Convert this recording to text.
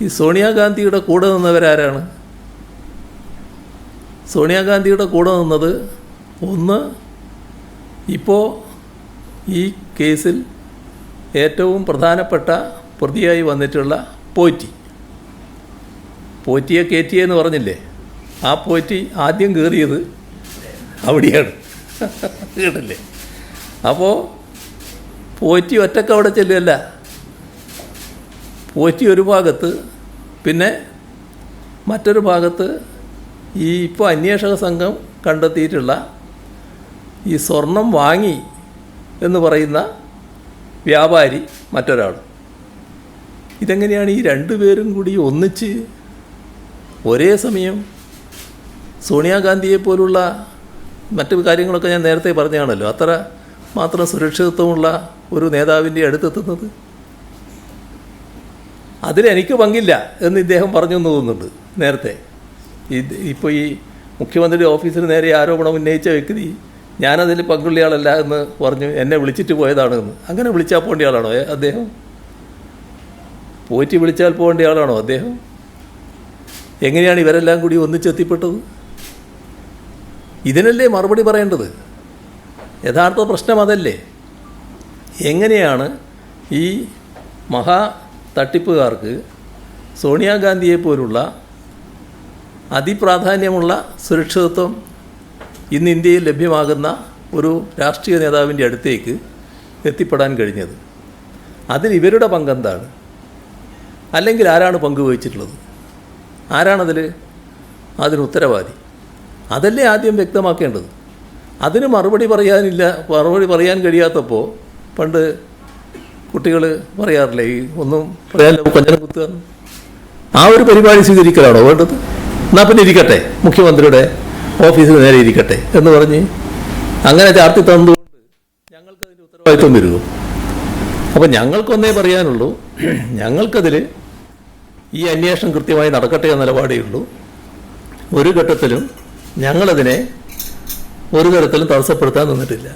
ഈ സോണിയാഗാന്ധിയുടെ കൂടെ നിന്നവരാരാണ്? സോണിയാഗാന്ധിയുടെ കൂടെ നിന്നത് ഒന്ന്, ഇപ്പോൾ ഈ കേസിൽ ഏറ്റവും പ്രധാനപ്പെട്ട പ്രതിയായി വന്നിട്ടുള്ള പോറ്റിയെ കയറ്റിയെന്ന് പറഞ്ഞില്ലേ, ആ പോറ്റി ആദ്യം കയറിയത് അവിടെയാണ് കേട്ടല്ലേ. അപ്പോൾ പോറ്റി ഒറ്റക്ക് അവിടെ ചെല്ലുകയല്ല, പോറ്റി ഒരു ഭാഗത്ത്, പിന്നെ മറ്റൊരു ഭാഗത്ത് ഈ ഇപ്പോൾ അന്വേഷക സംഘം കണ്ടെത്തിയിട്ടുള്ള ഈ സ്വർണം വാങ്ങി എന്ന് പറയുന്ന വ്യാപാരി മറ്റൊരാൾ. ഇതെങ്ങനെയാണ് ഈ രണ്ടുപേരും കൂടി ഒന്നിച്ച് ഒരേ സമയം സോണിയാഗാന്ധിയെ പോലുള്ള മറ്റു കാര്യങ്ങളൊക്കെ ഞാൻ നേരത്തെ പറഞ്ഞാണല്ലോ, അത്ര മാത്രം സുരക്ഷിതത്വമുള്ള ഒരു നേതാവിൻ്റെ അടുത്തെത്തുന്നത്? അതിലെനിക്ക് പങ്കില്ല എന്ന് ഇദ്ദേഹം പറഞ്ഞു എന്ന് തോന്നുന്നുണ്ട് നേരത്തെ. ഇപ്പോൾ ഈ മുഖ്യമന്ത്രിയുടെ ഓഫീസിന് നേരെ ആരോപണം ഉന്നയിച്ച വ്യക്തി ഞാനതിൽ പങ്കുള്ളയാളല്ല എന്ന് പറഞ്ഞു, എന്നെ വിളിച്ചിട്ട് പോയതാണ് എന്ന്. അങ്ങനെ വിളിച്ചാൽ പോകേണ്ട ആളാണോ അദ്ദേഹം? പോറ്റി വിളിച്ചാൽ പോകേണ്ട ആളാണോ അദ്ദേഹം? എങ്ങനെയാണ് ഇവരെല്ലാം കൂടി ഒന്നിച്ചെത്തിപ്പെട്ടത്? ഇതിനല്ലേ മറുപടി പറയേണ്ടത്? യഥാർത്ഥ പ്രശ്നം അതല്ലേ? എങ്ങനെയാണ് ഈ മഹാ തട്ടിപ്പുകാർക്ക് സോണിയാഗാന്ധിയെ പോലുള്ള അതിപ്രാധാന്യമുള്ള സുരക്ഷിതത്വം ഇന്ന് ഇന്ത്യയിൽ ലഭ്യമാകുന്ന ഒരു രാഷ്ട്രീയ നേതാവിൻ്റെ അടുത്തേക്ക് എത്തിപ്പെടാൻ കഴിഞ്ഞത്? അതിൽ ഇവരുടെ പങ്കെന്താണ്? അല്ലെങ്കിൽ ആരാണ് പങ്കുവഹിച്ചിട്ടുള്ളത്? അതിന് ഉത്തരവാദി? അതല്ലേ ആദ്യം വ്യക്തമാക്കേണ്ടത്. അതിന് മറുപടി പറയാൻ കഴിയാത്തപ്പോൾ പണ്ട് കുട്ടികൾ പറയാറില്ലേ, ഈ ഒന്നും പറയാനല്ലോ കൊഞ്ഞനം കുത്തുക, ആ ഒരു പരിപാടി സ്വീകരിക്കലാണോ വേണ്ടത്? എന്നാൽ പിന്നെ ഇരിക്കട്ടെ, മുഖ്യമന്ത്രിയുടെ ഓഫീസിൽ നേരെ ഇരിക്കട്ടെ എന്ന് പറഞ്ഞ് അങ്ങനെ ചാർത്തി തന്നതുകൊണ്ട് ഞങ്ങൾക്കതിൻ്റെ ഉത്തരവാദിത്വം വരുമോ? അപ്പോൾ ഞങ്ങൾക്കൊന്നേ പറയാനുള്ളൂ, ഞങ്ങൾക്കതിൽ ഈ അന്വേഷണം കൃത്യമായി നടക്കട്ടെ എന്ന നിലപാടേ ഉള്ളൂ. ഒരു ഘട്ടത്തിലും ഞങ്ങളതിനെ ഒരു തരത്തിലും തടസ്സപ്പെടുത്താൻ നിന്നിട്ടില്ല.